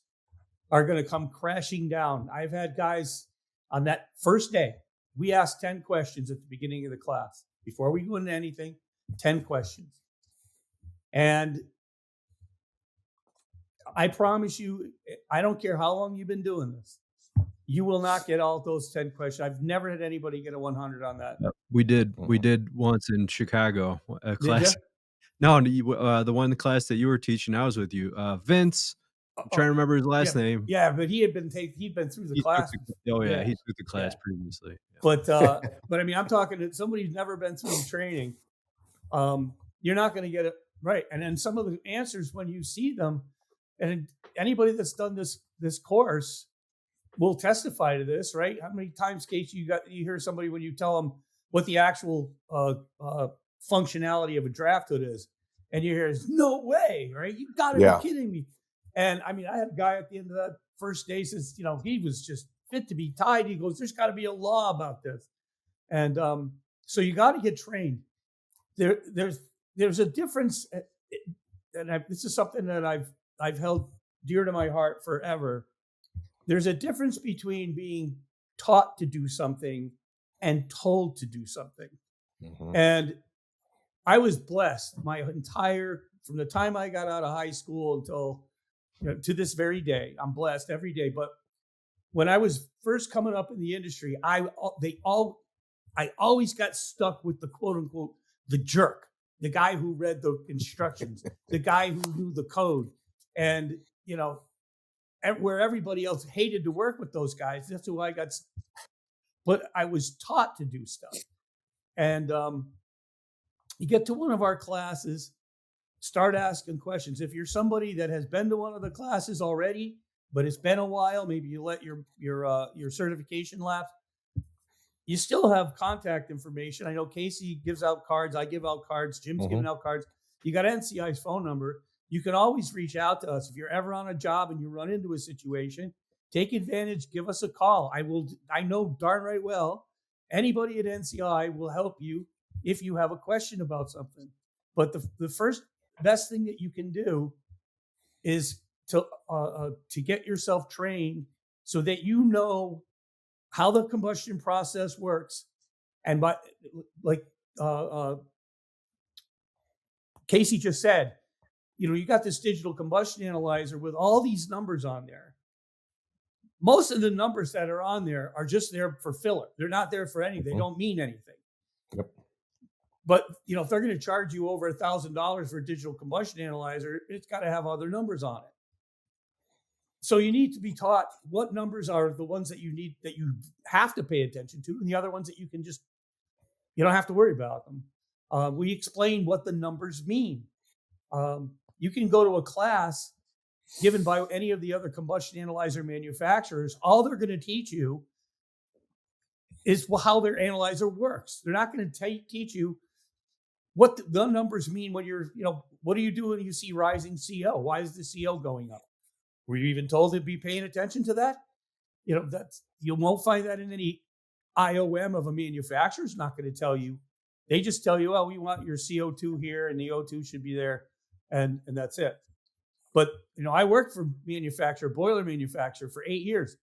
are going to come crashing down. I've had guys on that first day. We asked 10 questions at the beginning of the class before we go into anything. 10 questions, and I promise you, I don't care how long you've been doing this, you will not get all those 10 questions. I've never had anybody get a 100 on that. Yep. We Mhm. did once in Chicago, a Did you? class. No, the one class that you were teaching, I was with you. Vince, I'm trying Oh, to remember his last yeah, name. yeah. But he'd been through the He took class. oh, yeah, Yeah, he took the class yeah. previously. Yeah. But I mean, I'm talking to somebody who's never been through the training. You're not going to get it right. And then some of the answers when you see them, and anybody that's done this course will testify to this, right? How many times, Case, you hear somebody when you tell them what the actual functionality of a draft hood is, and you hear, "No way!" Right? You got to be Yeah, kidding me! And I mean, I had a guy at the end of that first day says, he was just fit to be tied. He goes, "There's got to be a law about this," and so you got to get trained. There's a difference, and this is something that I've held dear to my heart forever. There's a difference between being taught to do something and told to do something. hmm And I was blessed from the time I got out of high school until to this very day. I'm blessed every day. But when I was first coming up in the industry, I always got stuck with the quote unquote the jerk, the guy who read the instructions, the guy who knew the code, and where everybody else hated to work with those guys. That's who I got. But I was taught to do stuff. And you get to one of our classes, start asking questions. If you're somebody that has been to one of the classes already, but it's been a while, maybe you let your certification lapse, you still have contact information. I know Casey gives out cards. I give out cards. Jim's Hmm. giving out cards. You got NCI's phone number. You can always reach out to us if you're ever on a job and you run into a situation. Take advantage. Give us a call. I know darn right well anybody at NCI will help you if you have a question about something. But the first best thing that you can do is to get yourself trained so that you know how the combustion process works. And by like Casey just said, you got this digital combustion analyzer with all these numbers on there. Most of the numbers that are on there are just there for filler. They're not there for anything. They don't mean anything. Yep. But if they're going to charge you over $1,000 for a digital combustion analyzer, it's got to have other numbers on it. So you need to be taught what numbers are the ones that you have to pay attention to, and the other ones that you don't have to worry about them. We explain what the numbers mean. You can go to a class given by any of the other combustion analyzer manufacturers. All they're going to teach you is how their analyzer works. They're not going to teach you what the numbers mean when what do you do when you see rising CO? Why is the CO going up? Were you even told to be paying attention to that? You won't find that in any IOM of a manufacturer. Is not going to tell you. They just tell you, we want your CO2 here and the O2 should be there, and that's it. But I worked for boiler manufacturer for 8 years,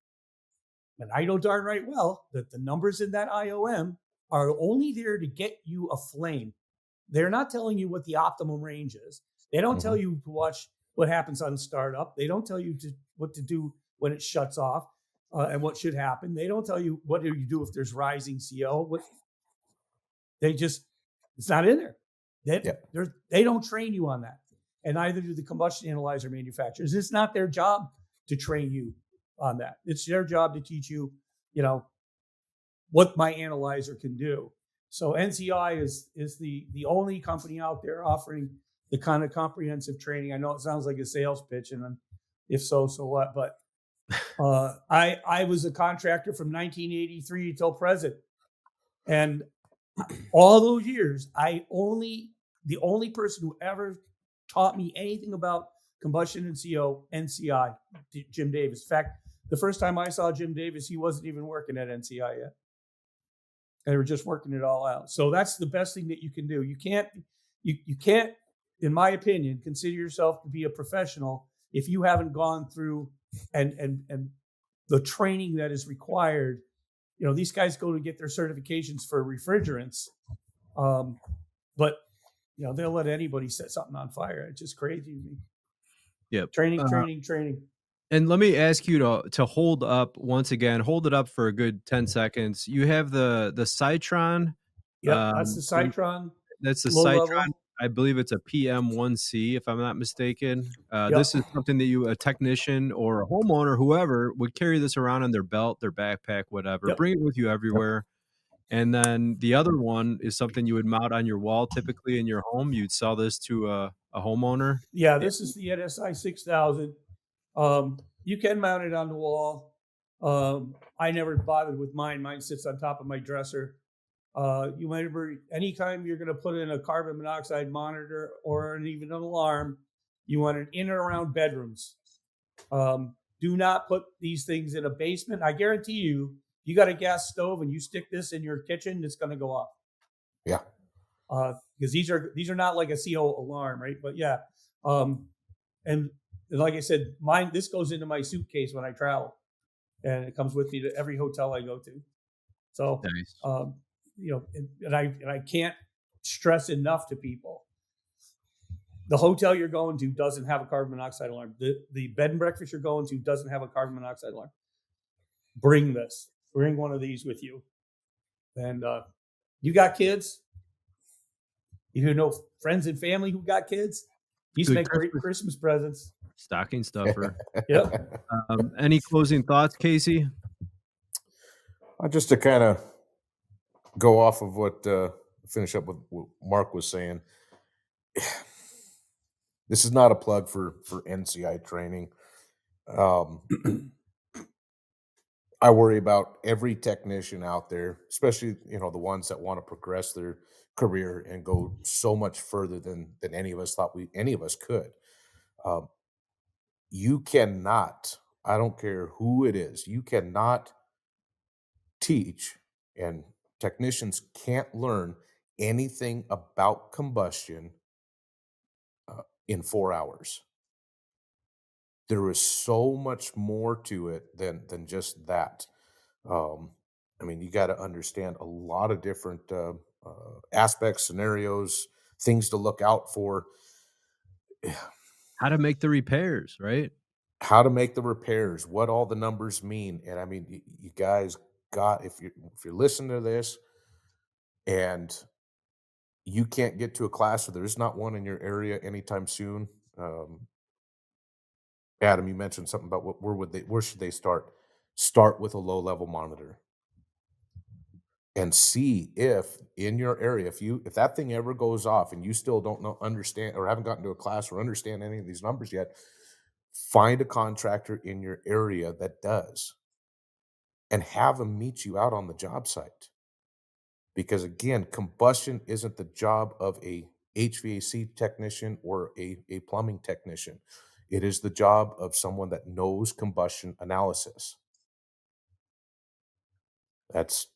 and I know darn right well that the numbers in that IOM are only there to get you a flame. They're not telling you what the optimum range is. They don't tell you to watch what happens on startup. They don't tell you what to do when it shuts off and what should happen. They don't tell you what do you do if there's rising CO. It's not in there. They don't train you on that. And neither do the combustion analyzer manufacturers. It's not their job to train you on that. It's their job to teach you, what my analyzer can do. So NCI is the only company out there offering the kind of comprehensive training. I know it sounds like a sales pitch, and if so what? But I was a contractor from 1983 till present, and all those years, the only person who ever taught me anything about combustion and CO, NCI, Jim Davis. In fact, the first time I saw Jim Davis, he wasn't even working at NCI yet. They were just working it all out. So that's the best thing that you can do. You can't, in my opinion, consider yourself to be a professional if you haven't gone through and the training that is required. These guys go to get their certifications for refrigerants, but they'll let anybody set something on fire. It's just crazy to me. Yep. Training. And let me ask you to hold up once again. Hold it up for a good 10 seconds. You have the Citron. Yep, that's the Citron. That's the low Citron. level. I believe it's a PM1C, if I'm not mistaken. Yep. This is something that a technician or a homeowner, whoever, would carry this around in their belt, their backpack, whatever. Yep. Bring it with you everywhere. And then the other one is something you would mount on your wall, typically in your home. You'd sell this to a homeowner. Yeah, this is the NSI 6000. You can mount it on the wall. I never bothered with mine. Mine sits on top of my dresser. You remember, anytime you're going to put in a carbon monoxide monitor or even an alarm, you want it in and around bedrooms. Do not put these things in a basement. I guarantee you, you got a gas stove and you stick this in your kitchen, it's going to go off. Yeah. Because these are not like a CO alarm, right? But yeah. And like I said, this goes into my suitcase when I travel, and it comes with me to every hotel I go to. So, nice. and I can't stress enough to people, the hotel you're going to doesn't have a carbon monoxide alarm. The bed and breakfast you're going to doesn't have a carbon monoxide alarm. Bring one of these with you. And you got kids, you know friends and family who got kids, these make great Christmas presents. Stocking stuffer. Yep. Any closing thoughts, Casey? Just to kind of go off of finish up with what Mark was saying. This is not a plug for NCI training. Um, I worry about every technician out there, especially the ones that want to progress their career and go so much further than any of us thought any of us could. Um, you cannot, I don't care who it is, you cannot teach, and technicians can't learn anything about combustion in 4 hours. There is so much more to it than just that. Um, I mean, you got to understand a lot of different aspects, scenarios, things to look out for, How to make the repairs, right? how to make the repairs, what all the numbers mean. And I mean, you guys got if you're listening to this and you can't get to a class or there's not one in your area anytime soon. Adam, you mentioned something about where should they start? Start with a low level monitor and see if in your area, if that thing ever goes off and you still don't know, understand, or haven't gotten to a class or understand any of these numbers yet, find a contractor in your area that does and have them meet you out on the job site. Because again, combustion isn't the job of a HVAC technician or a plumbing technician. It is the job of someone that knows combustion analysis. That's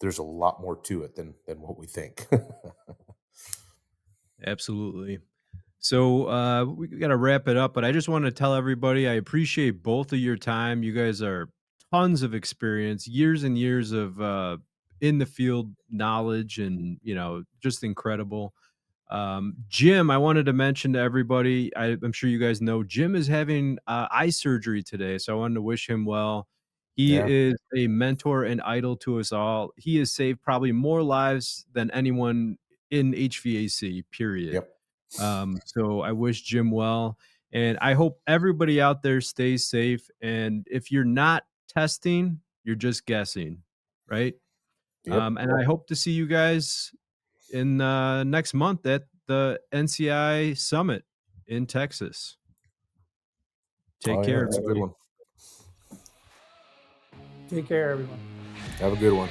There's a lot more to it than what we think. Absolutely. So we got to wrap it up, but I just want to tell everybody I appreciate both of your time. You guys are tons of experience, years and years of in the field knowledge, and just incredible. Jim, I wanted to mention to everybody, I'm sure you guys know, Jim is having eye surgery today, so I wanted to wish him well. He Yeah. is a mentor and idol to us all. He has saved probably more lives than anyone in HVAC, period. Yep. So I wish Jim well, and I hope everybody out there stays safe. And if you're not testing, you're just guessing, right? Yep. And I hope to see you guys in next month at the NCI Summit in Texas. Take Oh yeah, care, that's a good everybody. one. Take care, everyone. Have a good one.